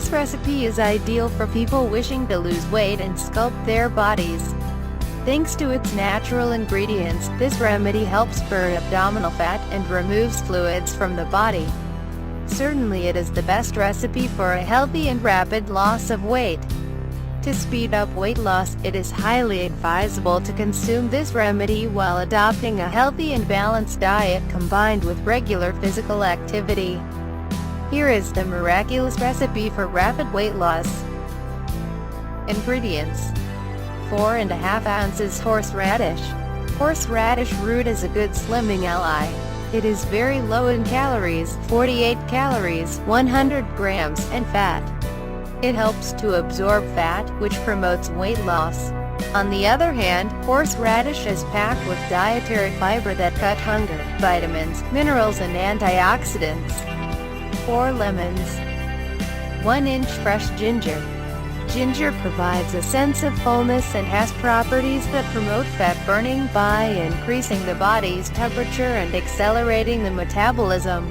This recipe is ideal for people wishing to lose weight and sculpt their bodies. Thanks to its natural ingredients, this remedy helps burn abdominal fat and removes fluids from the body. Certainly it is the best recipe for a healthy and rapid loss of weight. To speed up weight loss, it is highly advisable to consume this remedy while adopting a healthy and balanced diet combined with regular physical activity. Here is the miraculous recipe for rapid weight loss. Ingredients: 4½ ounces horseradish. Horseradish root is a good slimming ally. It is very low in calories, 48 calories, 100 grams, and fat. It helps to absorb fat, which promotes weight loss. On the other hand, horseradish is packed with dietary fiber that cut hunger, vitamins, minerals, and antioxidants. 4 lemons. 1 inch fresh ginger. Ginger provides a sense of fullness and has properties that promote fat burning by increasing the body's temperature and accelerating the metabolism.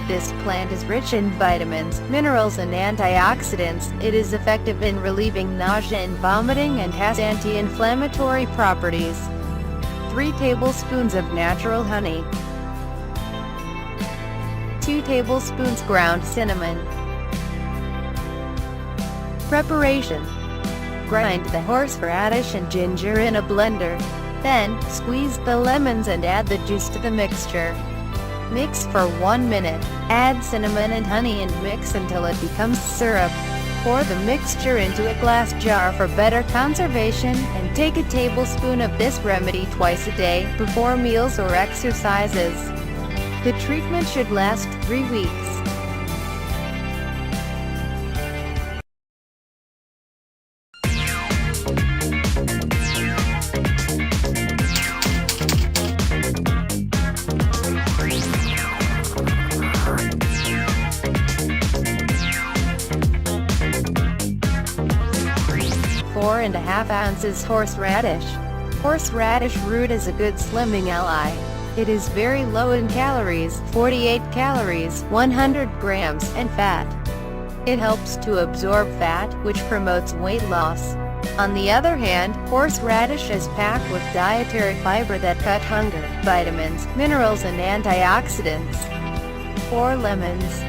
This plant is rich in vitamins, minerals, and antioxidants. It is effective in relieving nausea and vomiting and has anti-inflammatory properties. 3 tablespoons of natural honey. 2 tablespoons ground cinnamon. Preparation: grind the horseradish and ginger in a blender. Then, squeeze the lemons and add the juice to the mixture. Mix for 1 minute. Add cinnamon and honey and mix until it becomes syrup. Pour the mixture into a glass jar for better conservation, and take a tablespoon of this remedy twice a day, before meals or exercises. The treatment should last 3 weeks. Four and a half ounces horseradish. Horseradish root is a good slimming ally. It is very low in calories, 48 calories, 100 grams, and fat. It helps to absorb fat, which promotes weight loss. On the other hand, horseradish is packed with dietary fiber that cut hunger, vitamins, minerals, and antioxidants. 4 lemons.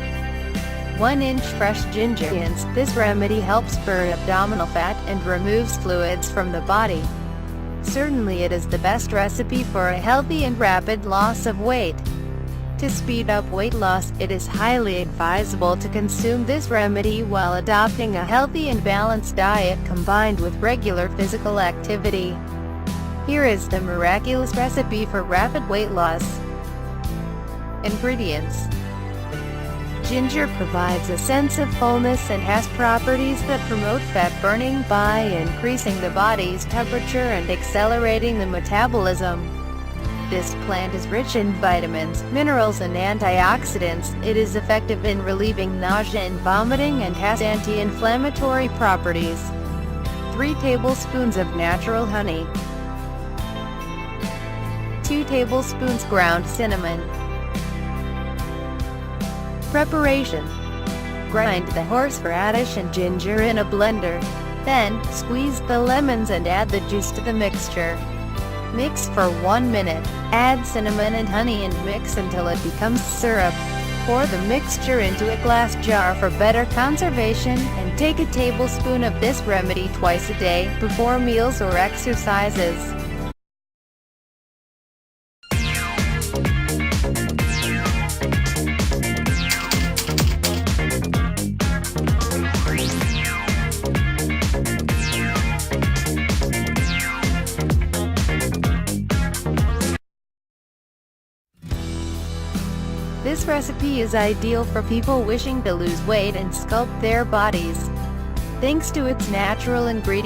1 inch fresh ginger. This remedy helps burn abdominal fat and removes fluids from the body. Certainly it is the best recipe for a healthy and rapid loss of weight. To speed up weight loss, it is highly advisable to consume this remedy while adopting a healthy and balanced diet combined with regular physical activity. Here is the miraculous recipe for rapid weight loss. Ingredients: ginger provides a sense of fullness and has properties that promote fat burning by increasing the body's temperature and accelerating the metabolism. This plant is rich in vitamins, minerals, and antioxidants. It is effective in relieving nausea and vomiting and has anti-inflammatory properties. 3 tablespoons of natural honey. 2 tablespoons ground cinnamon. Preparation: grind the horseradish and ginger in a blender. Then, squeeze the lemons and add the juice to the mixture. Mix for 1 minute. Add cinnamon and honey and mix until it becomes syrup. Pour the mixture into a glass jar for better conservation, and take a tablespoon of this remedy twice a day, before meals or exercises. This recipe is ideal for people wishing to lose weight and sculpt their bodies. Thanks to its natural ingredients,